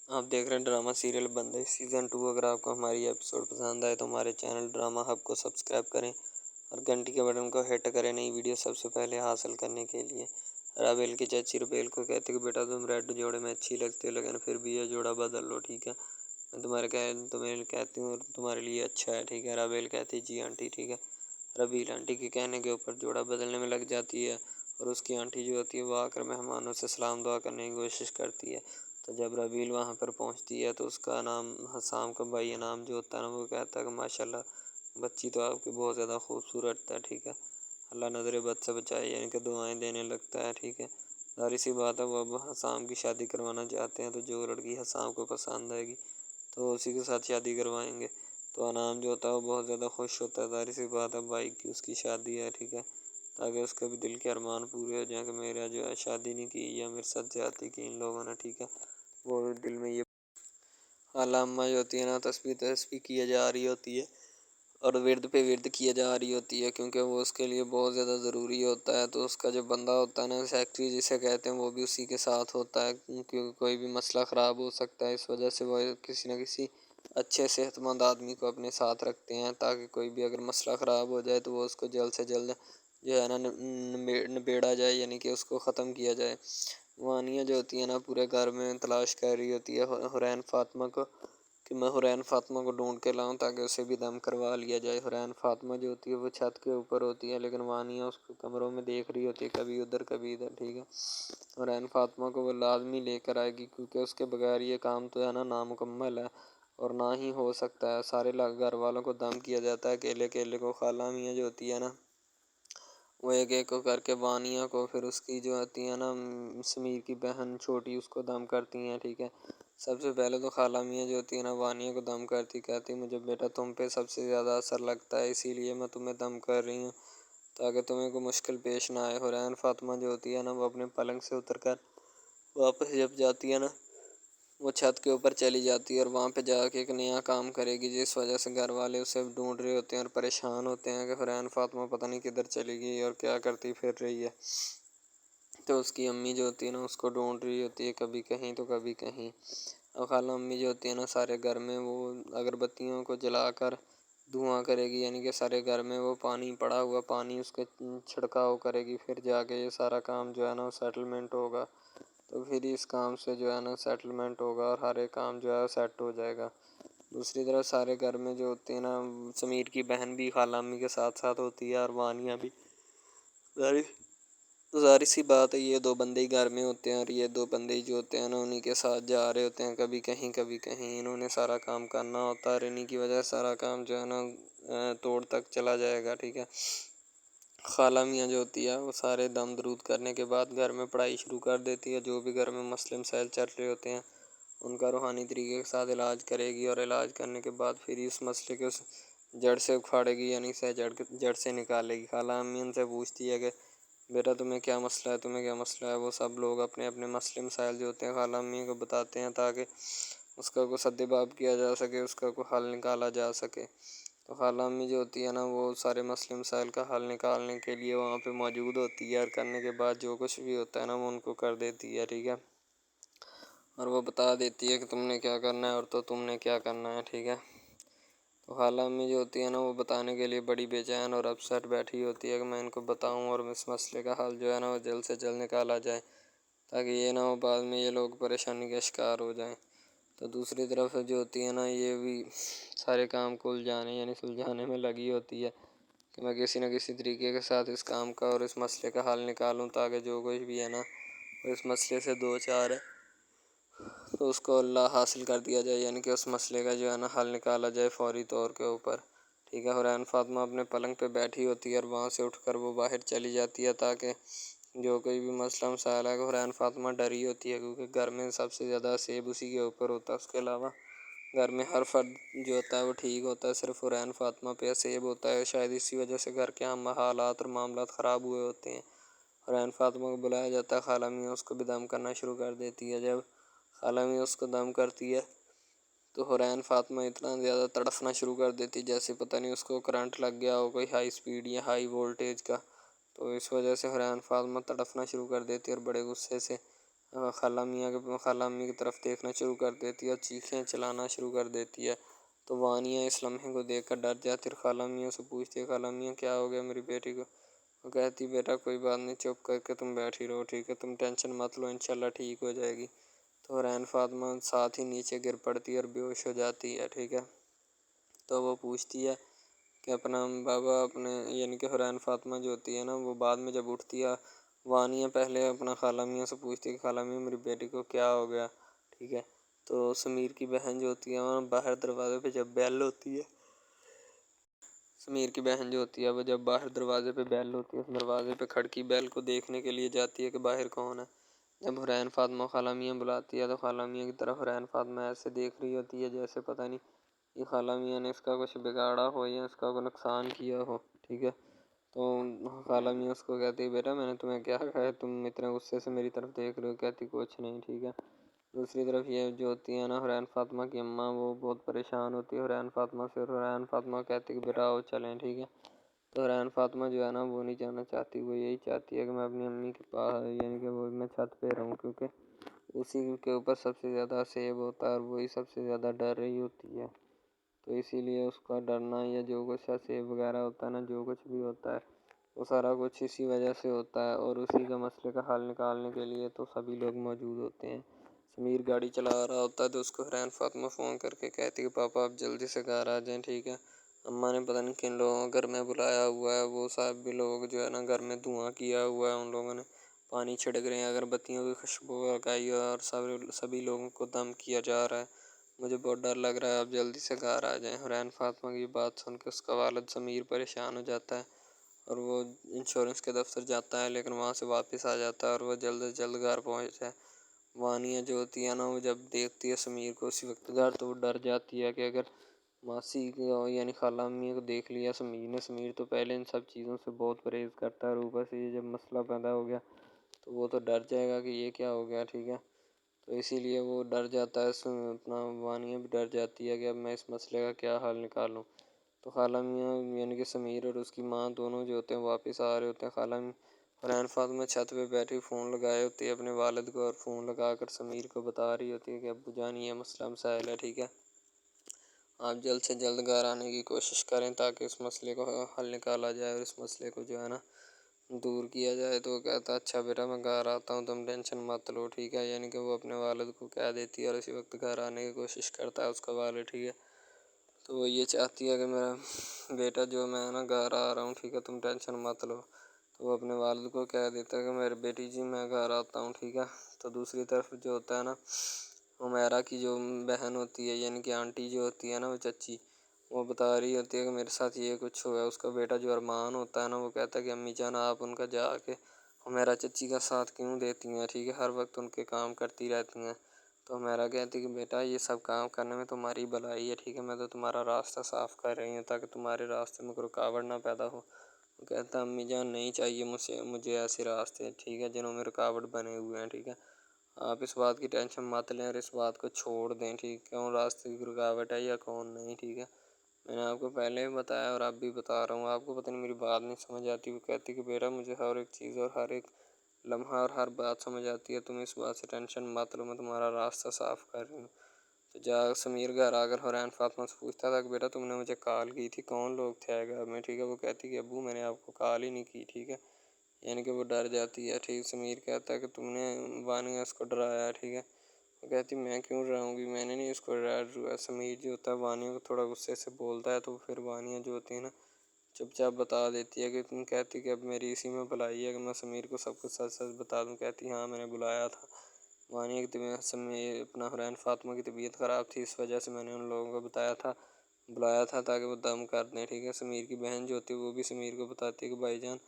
आप देख रहे हैं ड्रामा सीरियल बंदे सीज़न 2। अगर आपको हमारी एपिसोड पसंद आए तो हमारे चैनल ड्रामा हब को सब्सक्राइब करें और घंटी के बटन को हिट करें नई वीडियो सबसे पहले हासिल करने के लिए। राबेल की चाची रुबेल को कहती कि बेटा तुम रेड जोड़े में अच्छी लगती हो, लेकिन फिर भी ये जोड़ा बदल लो, ठीक है। मैं तुम्हें कहती हूँ तुम्हारे लिए अच्छा है, ठीक है। राबेल कहती जी आंटी, ठीक है। रबील आंटी के कहने के ऊपर जोड़ा बदलने में लग जाती है और उसकी आंटी जो होती है वो आकर मेहमानों से सलाम दुआ करने की कोशिश करती है। तो जब रबील वहाँ पर पहुँचती है तो उसका नाम हसाम का भाई नाम जो होता है ना, वो कहता है कि माशाल्लाह बच्ची तो आपकी बहुत ज़्यादा खूबसूरत है, ठीक है। अल्लाह नज़र बद से बचाए, यानी कि दुआएं देने लगता है, ठीक है। जाहिर सी बात है वो अब हसाम की शादी करवाना चाहते हैं, तो जो लड़की हसाम को पसंद आएगी तो उसी के साथ शादी करवाएंगे। तो अनाम जो होता है वो बहुत ज़्यादा खुश होता है। जाहिर सी बात है भाई की उसकी शादी है, ठीक है, ताकि उसके भी दिल के अरमान पूरे हो जाएं कि मेरा जो है शादी नहीं की या मेरे साथ ज्यादती की इन लोगों ने, ठीक है। वो दिल में ये अम्मा जो होती है ना, तस्बीह तस्बीह किए जा रही होती है और विर्द पे विर्द किए जा रही होती है, क्योंकि वो उसके लिए बहुत ज़्यादा ज़रूरी होता है। तो उसका जो बंदा होता है ना, सेक्रेटरी जिसे कहते हैं, वो भी उसी के साथ होता है, क्योंकि कोई भी मसला ख़राब हो सकता है। इस वजह से वो किसी न किसी अच्छे सेहतमंद आदमी को अपने साथ रखते हैं, ताकि कोई भी अगर मसला ख़राब हो जाए तो वो उसको जल्द से जल्द जो है ना निबेड़ा जाए, यानी कि उसको ख़त्म किया जाए। वानिया जो होती है ना, पूरे घर में तलाश कर रही होती है हुरैन फातिमा को, कि मैं हुरैन फातिमा को ढूंढ के लाऊं ताकि उसे भी दम करवा लिया जाए। हुरैन फातिमा जो होती है वो छत के ऊपर होती है, लेकिन वानिया उसको कमरों में देख रही होती है, कभी उधर कभी इधर, ठीक है। हुरैन फातिमा को वो लाजमी लेकर आएगी, क्योंकि उसके बगैर ये काम तो है ना नामुकम्मल है और ना ही हो सकता है। सारे घर वालों को दम किया जाता है, अकेले अकेले को खाला मियाँ जो होती है ना, वो एक एक को करके वानिया को, फिर उसकी जो होती है ना समीर की बहन छोटी, उसको दम करती हैं, ठीक है। सबसे पहले तो खाला मियाँ जो होती है ना वानिया को दम करती, कहती मुझे बेटा तुम पे सबसे ज़्यादा असर लगता है, इसीलिए मैं तुम्हें दम कर रही हूँ, ताकि तुम्हें कोई मुश्किल पेश ना आए। हुरैन फातिमा जो होती है ना, वो अपने पलंग से उतर कर वापस जब जाती है ना, वो छत के ऊपर चली जाती है और वहाँ पे जाके एक नया काम करेगी, जिस वजह से घर वाले उसे ढूंढ रहे होते हैं और परेशान होते हैं कि हुरैन फातिमा पता नहीं किधर चली गई और क्या करती फिर रही है। तो उसकी अम्मी जो होती है ना, उसको ढूंढ रही होती है, कभी कहीं तो कभी कहीं। और खाला अम्मी जो होती है ना, सारे घर में वो अगरबत्तियों को जलाकर धुआं करेगी, यानी कि सारे घर में वो पानी पड़ा हुआ पानी उसके छिड़काव करेगी, फिर जाके ये सारा काम जो है ना वो सेटलमेंट होगा। तो फिर इस काम से जो है ना सेटलमेंट होगा और हर एक काम जो है सेट हो जाएगा। दूसरी तरफ सारे घर में जो होती है ना, समीर की बहन भी खाला अम्मी के साथ साथ होती है और वानिया भी। जाहिर जाहिर सी बात है ये दो बंदे ही घर में होते हैं और ये दो बंदे ही जो होते हैं ना उन्हीं के साथ जा रहे होते हैं, कभी कहीं कभी कहीं इन्होंने सारा काम करना होता है और इन्हीं की वजह से सारा काम जो है ना तोड़ तक चला जाएगा, ठीक है। खाला मियाँ जो होती है वो सारे दम दरूद करने के बाद घर में पढ़ाई शुरू कर देती है। जो भी घर में मसले मसाइल चल रहे होते हैं उनका रूहानी तरीके के साथ इलाज करेगी और इलाज करने के बाद फिर इस मसले के उस जड़ से उखाड़ेगी, यानी से जड़ से निकालेगी। खाला अम्मी उनसे पूछती है कि बेटा तुम्हें क्या मसला है, तुम्हें क्या मसला है। वो सब लोग अपने अपने मसले मसाइल जो होते हैं खाला अम्मी को बताते हैं, ताकि उसका को सद्देबाब किया जा सके, उसका को हल निकाला जा सके। तो खाला अम्मी जो होती है ना, वो सारे मसले मसाइल का हल निकालने के लिए वहाँ पे मौजूद होती है और करने के बाद जो कुछ भी होता है ना वो उनको कर देती है, ठीक है। और वो बता देती है कि तुमने क्या करना है और तो तुमने क्या करना है, ठीक है। तो खाला अम्मी जो होती है ना, वो बताने के लिए बड़ी बेचैन और अपसेट बैठी होती है कि मैं इनको बताऊं और इस मसले का हल जो है ना वो जल्द से जल्द निकाला जाए, ताकि ये ना हो बाद में ये लोग परेशानी का शिकार हो जाएं। तो दूसरी तरफ जो होती है ना, ये भी सारे काम को उलझाने यानी सुलझाने में लगी होती है कि मैं किसी न किसी तरीके के साथ इस काम का और इस मसले का हल निकालूं, ताकि जो कुछ भी है ना वो इस मसले से दो चार है तो उसको अल्लाह हासिल कर दिया जाए, यानी कि उस मसले का जो है ना हल निकाला जाए फ़ौरी तौर के ऊपर, ठीक है। हुरैन फातिमा अपने पलंग पे बैठी होती है और वहाँ से उठकर वो बाहर चली जाती है, ताकि जो कोई भी मसला मसाइल है। हुरैन फातिमा डरी होती है, क्योंकि घर में सबसे ज़्यादा सेब उसी के ऊपर होता है, उसके अलावा घर में हर फर्द जो होता है वो ठीक होता है, सिर्फ हुरैन फातिमा पे सेब होता है। शायद इसी वजह से घर के हम हालात और मामलात ख़राब हुए होते हैं। हुरैन फातिमा को बुलाया जाता है, खाला मियाँ उसको भी दम करना शुरू कर देती है। जब खाला मियाँ उसको दम करती है तो हुरैन फातिमा इतना ज़्यादा तड़फना शुरू कर देती जैसे पता नहीं उसको करंट लग गया हो, कोई हाई स्पीड या हाई वोल्टेज का। तो इस वजह से हुरैन फातिमा तड़फना शुरू कर देती और बड़े गुस्से से खाला अम्मी की तरफ देखना शुरू कर देती है और चीखें चलाना शुरू कर देती है। तो वानिया इस लम्हे को देखकर डर जाती है और खाला अम्मियों से पूछती है, खाला अम्मियाँ क्या हो गया मेरी बेटी को? वो कहती, बेटा कोई बात नहीं, चुप करके तुम बैठी रहो, ठीक है, तुम टेंशन मत लो, इंशाल्लाह ठीक हो जाएगी। तो रैन फातिमा साथ ही नीचे गिर पड़ती है और बेहोश हो जाती है, ठीक है। तो वो पूछती है कि अपना बाबा अपने यानी कि हुरैन फातिमा जो होती है ना, वो बाद में जब उठती है, वानिया पहले अपना खाला मियाँ से पूछती है कि खाला मियाँ मेरी बेटी को क्या हो गया, ठीक है। तो समीर की बहन जो होती है वहाँ बाहर दरवाजे पे जब बेल होती है, समीर की बहन जो होती है वो जब बाहर दरवाजे पे बेल होती है, उस दरवाजे पे खड़की बेल को देखने के लिए जाती है कि बाहर कौन है। जब हुरैन फातिमा खाला मियाँ बुलाती है तो खाला मियाँ की तरफ हुरैन फातिमा ऐसे देख रही होती है जैसे पता नहीं ये खाला मियाँ ने इसका कुछ बिगाड़ा हो या इसका कोई नुकसान किया हो, ठीक है। तो खाला मियाँ उसको कहती है, बेटा मैंने तुम्हें क्या कहा है, तुम इतने गुस्से से मेरी तरफ देख रहे हो? कहती कुछ नहीं, ठीक है। दूसरी तरफ ये जो होती है ना हुरैन फातिमा की अम्मा, वो बहुत परेशान होती है हुरैन फातिमा से, और हुरैन फातिमा कहती है कि बेटा आओ चलें, ठीक है। तो हुरैन फातिमा जो है ना वो नहीं जाना चाहती, वो यही चाहती है कि मैं अपनी अम्मी के पास यानी कि वो मैं छत पे रहूँ, क्योंकि उसी के ऊपर सबसे ज़्यादा सेब होता है और वही सबसे ज़्यादा डर रही होती है। तो इसीलिए उसका डरना या जो कुछ है सेब वगैरह होता है ना, जो कुछ भी होता है वो सारा कुछ इसी वजह से होता है। और उसी का मसले का हल निकालने के लिए तो सभी लोग मौजूद होते हैं। समीर गाड़ी चला रहा होता है तो उसको हुरैन फातिमा फ़ोन करके कहती है, पापा आप जल्दी से घर आ जाएं, ठीक है। अम्मा ने पता नहीं किन लोगों को घर में बुलाया हुआ है, वो सब भी लोग जो है ना घर में धुआं किया हुआ है, उन लोगों ने पानी छिड़क रहे हैं, अगरबत्तियों की खुशबू लगाई है और सभी लोगों को दम किया जा रहा है। मुझे बहुत डर लग रहा है, आप जल्दी से घर आ जाएं। हुरैन फातिमा की बात सुन के उसका वालिद समीर परेशान हो जाता है और वो इंश्योरेंस के दफ्तर जाता है, लेकिन वहाँ से वापस आ जाता है और वो जल्द से जल्द घर पहुँच जाए। वानिया जो होती है ना वो जब देखती है समीर को उसी वक्त घर, तो वो डर जाती है कि अगर मासी को यानी खाला अम्मी को देख लिया समीर ने, समीर तो पहले इन सब चीज़ों से बहुत परहेज़ करता है और ऊपर से ये जब मसला पैदा हो गया तो वो तो डर जाएगा कि ये क्या हो गया, ठीक है। तो इसीलिए वो डर जाता है, अपना वानिया भी डर जाती है कि अब मैं इस मसले का क्या हल निकालूं। तो खाला मियाँ यानी कि समीर और उसकी माँ दोनों जो होते हैं वापस आ रहे होते हैं। खाला फरहान फातिमा छत पे बैठी फ़ोन लगाए होती है अपने वालिद को और फ़ोन लगाकर समीर को बता रही होती है कि अब्बू जान ये मसला मसाइल है, ठीक है, आप जल्द से जल्द घर आने की कोशिश करें ताकि इस मसले को हल निकाला जाए और इस मसले को जो है ना दूर किया जाए। तो वो कहता है अच्छा बेटा मैं घर आता हूँ, तुम टेंशन मत लो, ठीक है। यानी कि वो अपने वालिद को कह देती है और इसी वक्त घर आने की कोशिश करता है उसका वालिद, ठीक है। तो वो ये चाहती है कि मेरा बेटा जो मैं ना घर आ रहा हूँ, ठीक है, तुम टेंशन मत लो। तो वो अपने वालिद को कह देता है कि मेरी बेटी जी मैं घर आता हूँ, ठीक है। तो दूसरी तरफ जो होता है ना उमैरा की जो बहन होती है यानी कि आंटी जो होती है ना वो चच्ची, वो बता रही होती है कि मेरे साथ ये कुछ हुआ है। उसका बेटा जो अरमान होता है ना वो कहता है कि अम्मी जान आप उनका जाके उमैरा चच्ची का साथ क्यों देती हैं, ठीक है, हर वक्त उनके काम करती रहती हैं। तो उमैरा कहती है कि बेटा ये सब काम करने में तुम्हारी भलाई है, ठीक है, मैं तो तुम्हारा रास्ता साफ़ कर रही हूँ ताकि तुम्हारे रास्ते में कोई रुकावट ना पैदा हो। वो कहता है अम्मी जान नहीं चाहिए मुझे ऐसे रास्ते, ठीक है, जिन्हों में रुकावट बने हुए हैं, ठीक है। आप इस बात की टेंशन मत लें और इस बात को छोड़ दें, ठीक है, कौन रास्ते की रुकावट है या कौन नहीं, ठीक है। मैंने आपको पहले भी बताया और अब भी बता रहा हूँ, आपको पता नहीं मेरी बात नहीं समझ आती। वो कहती कि बेटा मुझे हर एक चीज़ और हर एक लम्हा और हर बात समझ आती है, तुम इस बात से टेंशन मत लो, मैं तुम्हारा रास्ता साफ़ कर रही हूँ। तो जा समीर घर आकर हुरैन फातिमा से पूछता था कि बेटा तुमने मुझे कॉल की थी, कौन लोग थे घर में, ठीक है। वो कहती कि अब्बू मैंने आपको कॉल ही नहीं की, ठीक है। यानी कि वो डर जाती है, ठीक। समीर कहता है कि तुमने वानिया उसको डराया है, ठीक है। वो कहती मैं क्यों डराऊंगी, मैंने नहीं उसको डराया। समीर जो होता है वानिया को थोड़ा गुस्से से बोलता है तो फिर वानिया जो होती है ना चुपचाप बता देती है कि तुम कहती कि अब मेरी इसी में भलाई है कि मैं समीर को सब कुछ सच सच बता दूं। कहती हाँ मैंने बुलाया था, वानिया की तबीयत समीर अपना हुरैन फातिमा की तबीयत ख़राब थी, इस वजह से मैंने उन लोगों को बुलाया था ताकि वो दम कर दें, ठीक है। समीर की बहन जो होती है वो भी समीर को बताती है कि भाईजान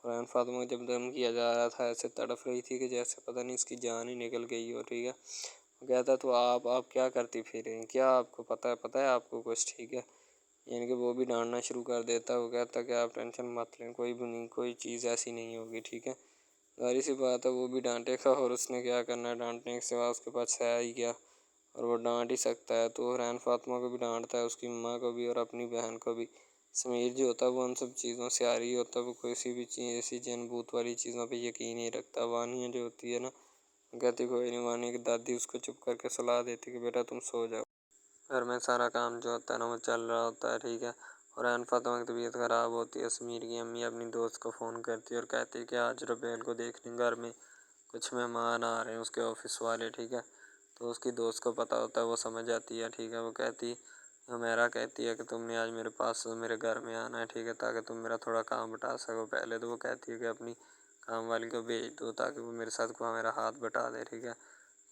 हुरैन फातिमा को जब दम किया जा रहा था ऐसे तड़फ रही थी कि जैसे पता नहीं इसकी जान ही निकल गई हो, ठीक है। वो कहता तो आप क्या करती फिर हैं, क्या आपको पता है आपको कुछ, ठीक है। यानी कि वो भी डांटना शुरू कर देता है। वो कहता कि आप टेंशन मत लें, कोई भी नहीं, कोई चीज़ ऐसी नहीं होगी, ठीक है। जाहिर सी बात है वो भी डांटेगा और उसने क्या करना है, डांटने के सिवा उसके पास है ही क्या, और वो डांट ही सकता है। तो हुरैन फातिमा को भी डांटता है, उसकी माँ को भी और अपनी बहन को भी। समीर जो होता है वो उन सब चीज़ों से आ रही होता है, वो किसी भी चीज़ ऐसी जन भूत वाली चीज़ों पे यकीन नहीं रखता। वानिया जो होती है ना कहती कोई नहीं। वानी की दादी उसको चुप करके सुला देती कि बेटा तुम सो जाओ। घर में सारा काम जो होता है ना वो चल रहा होता है, ठीक है। और ऐन फातिमा की तबीयत ख़राब होती है। समीर की अम्मी अपनी दोस्त को फ़ोन करती है और कहती है कि आज रुबेल को देखने घर में कुछ मेहमान आ रहे हैं, उसके ऑफिस वाले, ठीक है। तो उसकी दोस्त को पता होता है, वो समझ आती है, ठीक है। वो कहती हुमैरा कहती है कि तुमने आज मेरे पास मेरे घर में आना है, ठीक है, ताकि तुम मेरा थोड़ा काम बटा सको। पहले तो वो कहती है कि अपनी काम वाली को भेज दो ताकि वो मेरे साथ को मेरा हाथ बटा दे, ठीक है।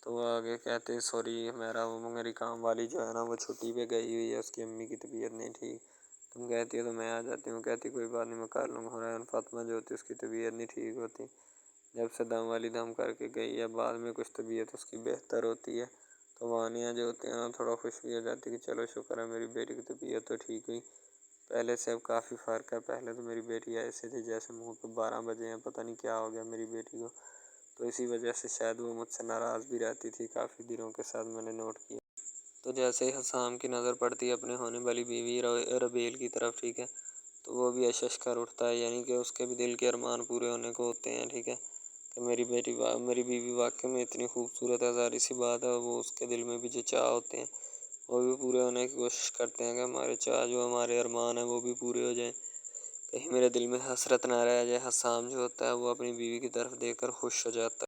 तो वो आगे कहते सॉरी मेरा वो मेरी काम वाली जो है ना वो छुट्टी पे गई हुई है, उसकी अम्मी की तबीयत नहीं ठीक। तुम कहती हो तो मैं आ जाती हूँ। कहती कोई बात नहीं मैं कर लूँगा। और फातिमा जो होती है उसकी तबीयत नहीं ठीक होती। जब से दम वाली दम करके गई है, बाद में कुछ तबीयत उसकी बेहतर होती है। तो वानिया जो होती है ना थोड़ा खुश भी हो जाती है कि चलो शुक्र है मेरी बेटी की तबीयत तो ठीक हुई। पहले से अब काफ़ी फ़र्क है। पहले तो मेरी बेटी ऐसे थी जैसे मुँह पे 12 बजे हैं, पता नहीं क्या हो गया मेरी बेटी को। तो इसी वजह से शायद वो मुझसे नाराज़ भी रहती थी काफ़ी दिनों के साथ, मैंने नोट किया। तो जैसे ही हसाम की नज़र पड़ती है अपने होने वाली बीवी रबेल की तरफ, ठीक है, तो वो भी अशश कर उठता है, यानी कि उसके भी दिल के अरमान पूरे होने को होते हैं, ठीक है। कि मेरी बीवी वाकई में इतनी खूबसूरत है। ज़ाहिर सी बात है वो उसके दिल में भी जो चाह होते हैं वो भी पूरे होने की कोशिश करते हैं कि हमारे चाह जो हमारे अरमान हैं वो भी पूरे हो जाएं। कहीं मेरे दिल में हसरत ना रह जाए। हसाम जो होता है वो अपनी बीवी की तरफ देखकर खुश हो जाता है।